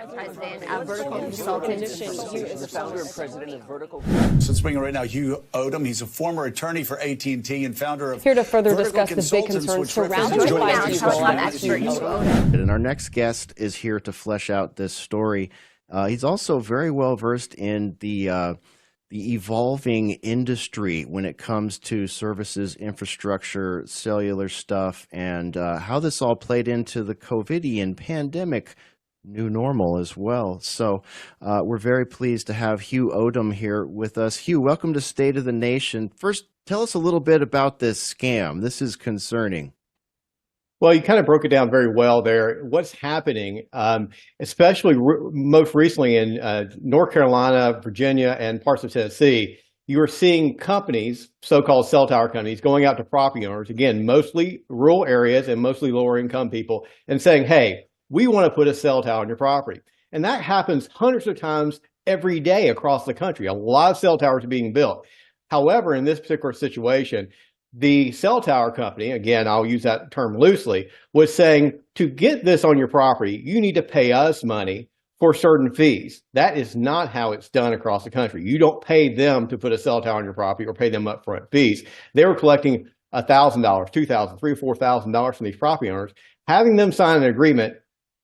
President of Vertical Consultants. The founder and president of Vertical. So it's bringing right now Hugh Odom. He's a former attorney for AT&T and founder of here to further Vertical discuss the big concerns surrounding the And our next guest is here to flesh out this story. He's also very well versed in the evolving industry when it comes to services, infrastructure, cellular stuff, and how this all played into the COVIDian pandemic new normal as well. So we're very pleased to have Hugh Odom here with us. Hugh, welcome to State of the Nation. First, tell us a little bit about this scam. This is concerning. Well, you kind of broke it down very well there. What's happening, especially most recently in North Carolina, Virginia, and parts of Tennessee, you are seeing companies, so-called cell tower companies, going out to property owners, again, mostly rural areas and mostly lower income people, and saying, hey, we want to put a cell tower on your property. And that happens hundreds of times every day across the country. A lot of cell towers are being built. However, in this particular situation, the cell tower company, again, I'll use that term loosely, was saying, to get this on your property, you need to pay us money for certain fees. That is not how it's done across the country. You don't pay them to put a cell tower on your property or pay them upfront fees. They were collecting $1,000, $2,000, $3,000, or $4,000 from these property owners, having them sign an agreement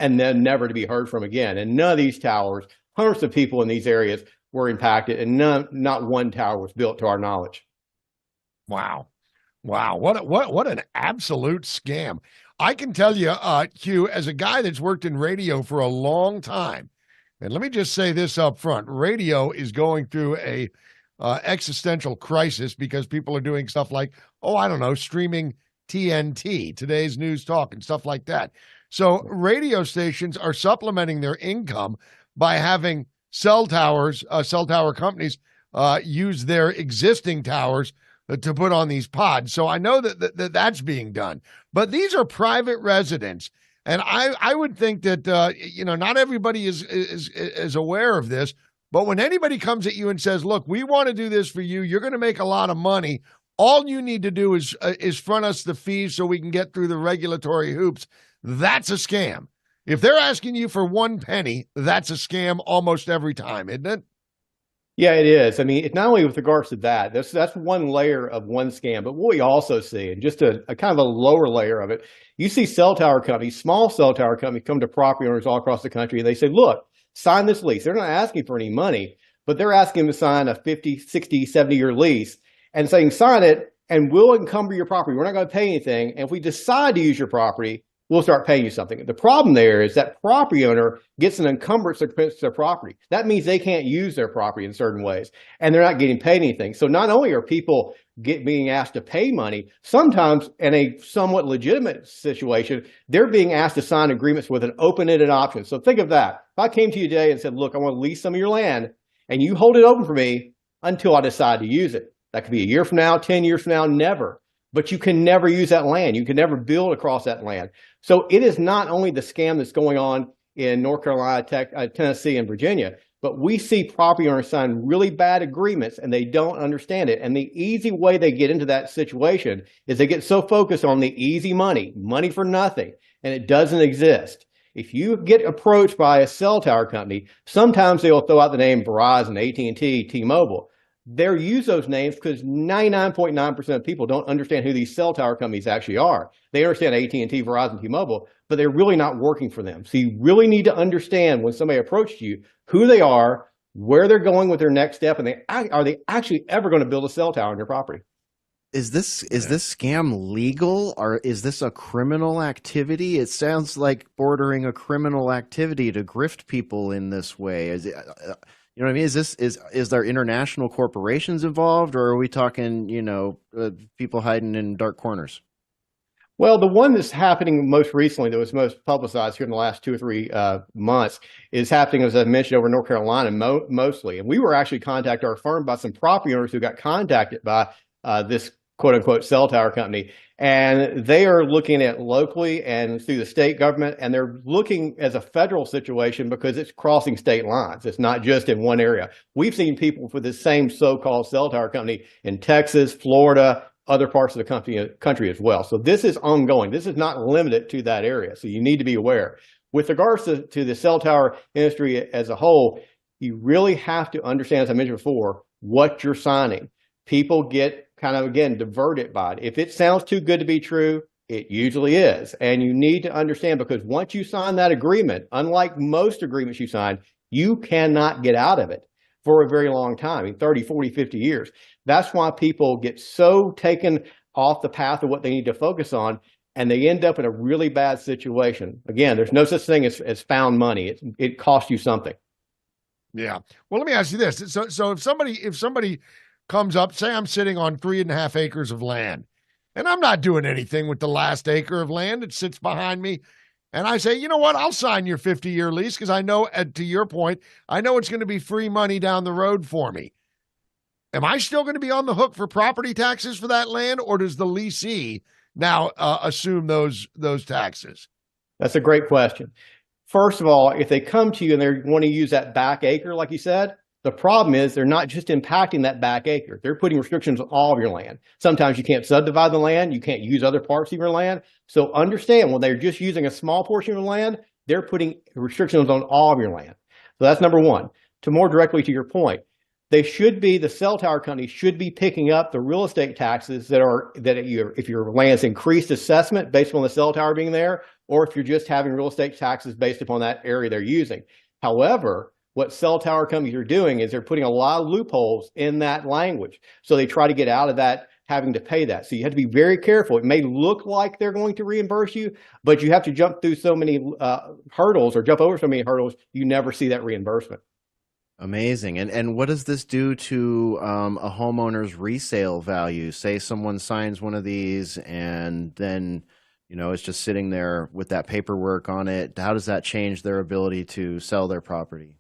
and then never to be heard from again. And none of these towers, hundreds of people in these areas were impacted, and not one tower was built to our knowledge. Wow. Wow, what an absolute scam. I can tell you, Hugh, as a guy that's worked in radio for a long time, and let me just say this up front, radio is going through a existential crisis because people are doing stuff like, streaming TNT, Today's News Talk, and stuff like that. So radio stations are supplementing their income by having cell tower companies use their existing towers to put on these pods. So I know that's being done. But these are private residents. And I would think that, not everybody is aware of this. But when anybody comes at you and says, look, we want to do this for you, you're going to make a lot of money. All you need to do is front us the fees so we can get through the regulatory hoops. That's a scam. If they're asking you for 1 penny, that's a scam almost every time, isn't it? Yeah, it is. I mean, it's not only with regards to that, that's one layer of one scam, but what we also see, and just a kind of a lower layer of it, you see cell tower companies, small cell tower companies come to property owners all across the country, and they say, look, sign this lease. They're not asking for any money, but they're asking them to sign a 50, 60, 70-year lease and saying, sign it, and we'll encumber your property. We're not going to pay anything. And if we decide to use your property, we'll start paying you something. The problem there is that property owner gets an encumbrance against their property. That means they can't use their property in certain ways, and they're not getting paid anything. So not only are people being asked to pay money, sometimes in a somewhat legitimate situation, they're being asked to sign agreements with an open-ended option. So think of that. If I came to you today and said, look, I want to lease some of your land, and you hold it open for me until I decide to use it. That could be a year from now, 10 years from now, never. But you can never use that land. You can never build across that land. So it is not only the scam that's going on in North Carolina, Tennessee, and Virginia, but we see property owners sign really bad agreements and they don't understand it. And the easy way they get into that situation is they get so focused on the easy money for nothing, and it doesn't exist. If you get approached by a cell tower company, sometimes they will throw out the name Verizon, AT&T, T-Mobile. They use those names because 99.9% of people don't understand who these cell tower companies actually are. They understand AT&T, Verizon, T-Mobile, but they're really not working for them. So you really need to understand when somebody approaches you, who they are, where they're going with their next step, and are they actually ever going to build a cell tower on your property? Is this scam legal, or is this a criminal activity? It sounds like bordering a criminal activity to grift people in this way. Is it? You know what I mean? Is there international corporations involved, or are we talking, people hiding in dark corners? Well, the one that's happening most recently, that was most publicized here in the last 2 or 3 months, is happening, as I mentioned, over North Carolina mostly. And we were actually contacted, our firm, by some property owners who got contacted by this quote unquote cell tower company. And they are looking at locally and through the state government, and they're looking as a federal situation because it's crossing state lines. It's not just in one area. We've seen people for the same so-called cell tower company in Texas, Florida, other parts of the country as well. So this is ongoing. This is not limited to that area. So you need to be aware. with regards to the cell tower industry as a whole, you really have to understand, as I mentioned before, what you're signing. People get kind of, again, diverted by it. If it sounds too good to be true, it usually is. And you need to understand, because once you sign that agreement, unlike most agreements you sign, you cannot get out of it for a very long time, I mean, 30, 40, 50 years. That's why people get so taken off the path of what they need to focus on, and they end up in a really bad situation. Again, there's no such thing as found money. It costs you something. Yeah. Well, let me ask you this. So if somebody comes up, say I'm sitting on 3.5 acres of land, and I'm not doing anything with the last acre of land that sits behind me, and I say, you know what, I'll sign your 50-year lease because I know, to your point, I know it's going to be free money down the road for me. Am I still going to be on the hook for property taxes for that land, or does the leasee now assume those taxes? That's a great question. First of all, if they come to you and they want to use that back acre, like you said, the problem is they're not just impacting that back acre. They're putting restrictions on all of your land. Sometimes you can't subdivide the land. You can't use other parts of your land. So understand, when they're just using a small portion of the land, they're putting restrictions on all of your land. So that's number one. To more directly to your point, the cell tower companies should be picking up the real estate taxes if your land's increased assessment based on the cell tower being there, or if you're just having real estate taxes based upon that area they're using. However, what cell tower companies are doing is they're putting a lot of loopholes in that language. So they try to get out of that, having to pay that. So you have to be very careful. It may look like they're going to reimburse you, but you have to jump through so many hurdles, or jump over so many hurdles, you never see that reimbursement. Amazing. And what does this do to a homeowner's resale value? Say someone signs one of these and then, it's just sitting there with that paperwork on it. How does that change their ability to sell their property?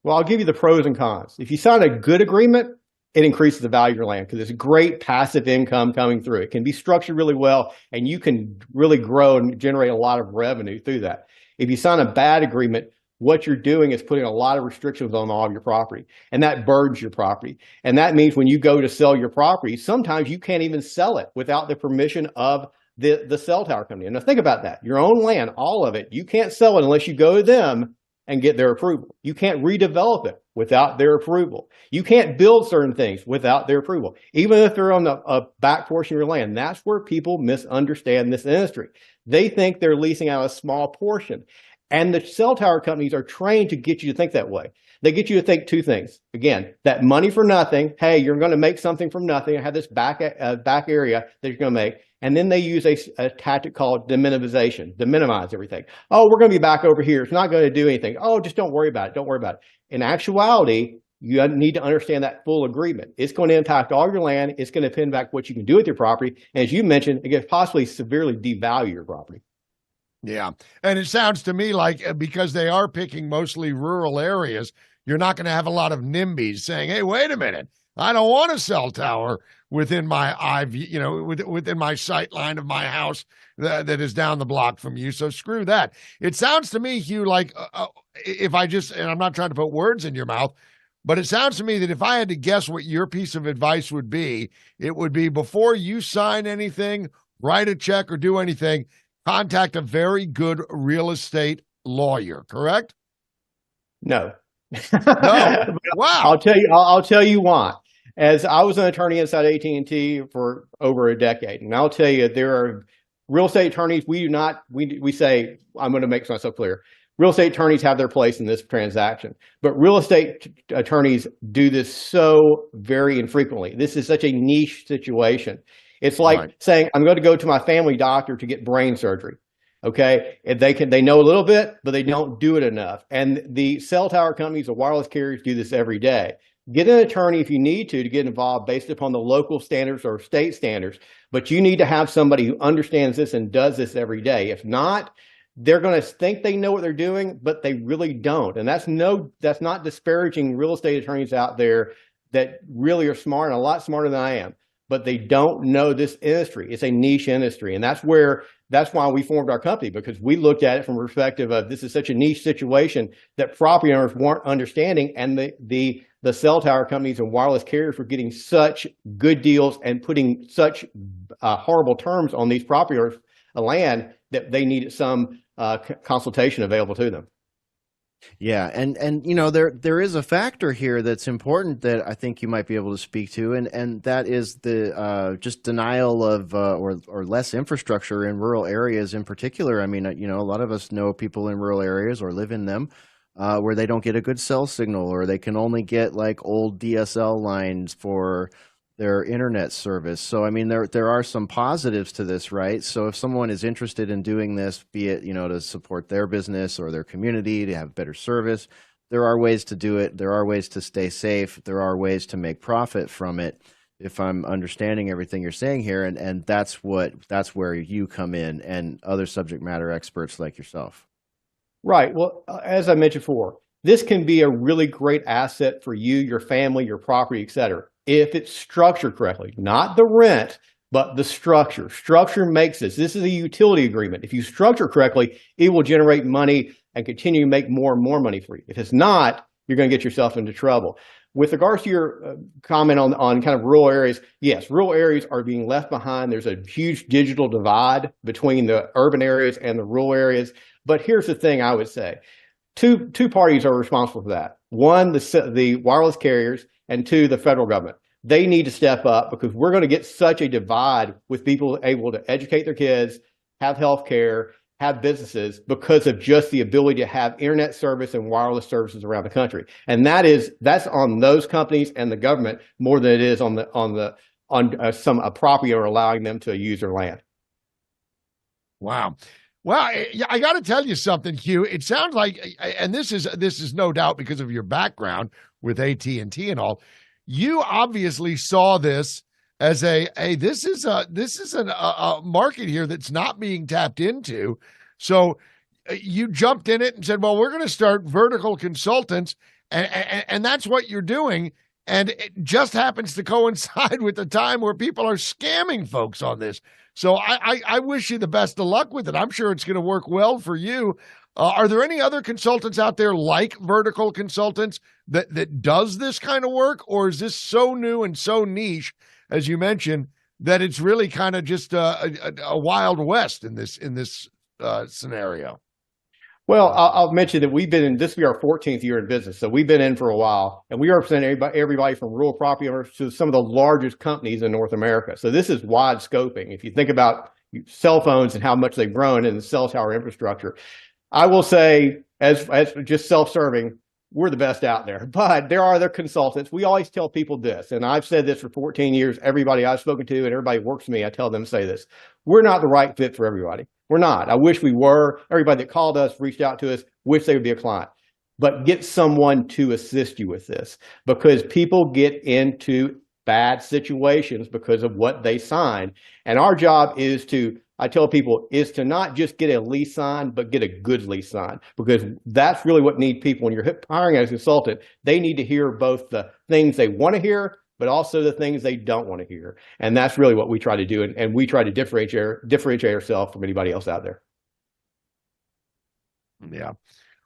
Well, I'll give you the pros and cons. If you sign a good agreement, it increases the value of your land because there's great passive income coming through. It can be structured really well, and you can really grow and generate a lot of revenue through that. If you sign a bad agreement, what you're doing is putting a lot of restrictions on all of your property, and that burdens your property. And that means when you go to sell your property, sometimes you can't even sell it without the permission of the cell tower company. And now think about that. Your own land, all of it, you can't sell it unless you go to them and get their approval. You can't redevelop it without their approval. You can't build certain things without their approval, even if they're on the back portion of your land. That's where people misunderstand this industry. They think they're leasing out a small portion. And the cell tower companies are trained to get you to think that way. They get you to think two things. Again, that money for nothing. Hey, you're going to make something from nothing. I have this back area that you're going to make. And then they use a tactic called deminimization, to minimize everything. Oh, we're going to be back over here. It's not going to do anything. Oh, just don't worry about it. Don't worry about it. In actuality, you need to understand that full agreement. It's going to impact all your land. It's going to pin back what you can do with your property. And as you mentioned, it could possibly severely devalue your property. Yeah. And it sounds to me like because they are picking mostly rural areas, you're not going to have a lot of NIMBYs saying, hey, wait a minute, I don't want a cell tower within my within my sight line of my house that is down the block from you. So screw that. It sounds to me, Hugh, like and I'm not trying to put words in your mouth, but it sounds to me that if I had to guess what your piece of advice would be, it would be before you sign anything, write a check or do anything, contact a very good real estate lawyer, correct? No. No. Wow. I'll tell you why. As I was an attorney inside AT&T for over a decade, and I'll tell you, there are real estate attorneys. We say, I'm going to make myself clear. Real estate attorneys have their place in this transaction, but real estate attorneys do this so very infrequently. This is such a niche situation. It's like saying, I'm going to go to my family doctor to get brain surgery. Okay. And they know a little bit, but they don't do it enough. And the cell tower companies, the wireless carriers do this every day. Get an attorney if you need to get involved based upon the local standards or state standards, but you need to have somebody who understands this and does this every day. If not, they're going to think they know what they're doing, but they really don't. And that's not disparaging real estate attorneys out there that really are smart and a lot smarter than I am, but they don't know this industry. It's a niche industry. And that's why we formed our company, because we looked at it from a perspective of this is such a niche situation that property owners weren't understanding. And the cell tower companies and wireless carriers were getting such good deals and putting such horrible terms on these property owners land that they needed some consultation available to them. Yeah, and you know there is a factor here that's important that I think you might be able to speak to, and that is the just denial of or less infrastructure in rural areas in particular. I mean, you know, a lot of us know people in rural areas or live in them where they don't get a good cell signal, or they can only get like old DSL lines for their internet service. So I mean, there are some positives to this, right? So if someone is interested in doing this, be it, you know, to support their business or their community, to have better service, there are ways to do it. There are ways to stay safe. There are ways to make profit from it, if I'm understanding everything you're saying here. And that's where you come in, and other subject matter experts like yourself. Right. Well, as I mentioned before, this can be a really great asset for you, your family, your property, et cetera, if it's structured correctly. Not the rent, but the structure. Structure makes this. This is a utility agreement. If you structure correctly, it will generate money and continue to make more and more money for you. If it's not, you're going to get yourself into trouble. With regards to your comment on kind of rural areas, yes, rural areas are being left behind. There's a huge digital divide between the urban areas and the rural areas. But here's the thing I would say. Two parties are responsible for that. One, the wireless carriers, and two, the federal government. They need to step up, because we're going to get such a divide with people able to educate their kids, have health care, have businesses, because of just the ability to have internet service and wireless services around the country. And that's on those companies and the government more than it is on some property or allowing them to use their land. Wow. Well, I got to tell you something, Hugh. It sounds like, and this is no doubt because of your background with AT&T and all, you obviously saw this as this is a market here that's not being tapped into. So you jumped in it and said, well, we're going to start vertical consultants, and that's what you're doing. And it just happens to coincide with the time where people are scamming folks on this. So I wish you the best of luck with it. I'm sure it's going to work well for you. Are there any other consultants out there like vertical consultants that does this kind of work? Or is this so new and so niche, as you mentioned, that it's really kind of just a Wild West in this scenario? Well, I'll mention that we've been in, this will be our 14th year in business. So we've been in for a while, and we represent everybody from rural property owners to some of the largest companies in North America. So this is wide scoping. If you think about cell phones and how much they've grown in the cell tower infrastructure, I will say, as just self-serving, we're the best out there. But there are other consultants. We always tell people this, and I've said this for 14 years. Everybody I've spoken to and everybody who works for me, I tell them to say this. We're not the right fit for everybody. We're not. I wish we were. Everybody that called us, reached out to us, wish they would be a client. But get someone to assist you with this, because people get into bad situations because of what they signed. And our job is to, I tell people, is to not just get a lease signed, but get a good lease signed, because that's really what need people. When you're hiring a consultant, they need to hear both the things they want to hear, but also the things they don't want to hear. And that's really what we try to do. And we try to differentiate ourselves from anybody else out there. Yeah.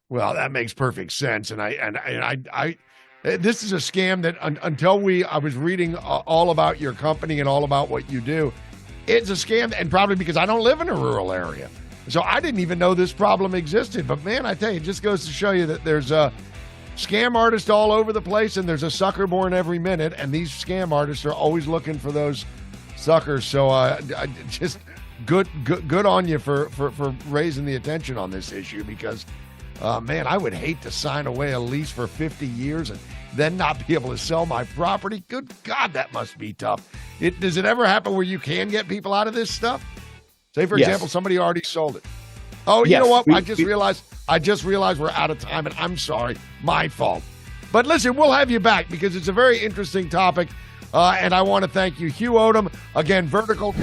Well, that makes perfect sense. And I this is a scam that until I was reading all about your company and all about what you do, it's a scam. And probably because I don't live in a rural area, so I didn't even know this problem existed. But man, I tell you, it just goes to show you that there's a scam artists all over the place, and there's a sucker born every minute, and these scam artists are always looking for those suckers. So just good on you for raising the attention on this issue, because man, I would hate to sign away a lease for 50 years and then not be able to sell my property. Good God, that must be tough. Does it ever happen where you can get people out of this stuff? Say, for example, somebody already sold it. Oh, you know what? I just realized we're out of time, and I'm sorry. My fault. But listen, we'll have you back, because it's a very interesting topic, and I want to thank you, Hugh Odom. Again, vertical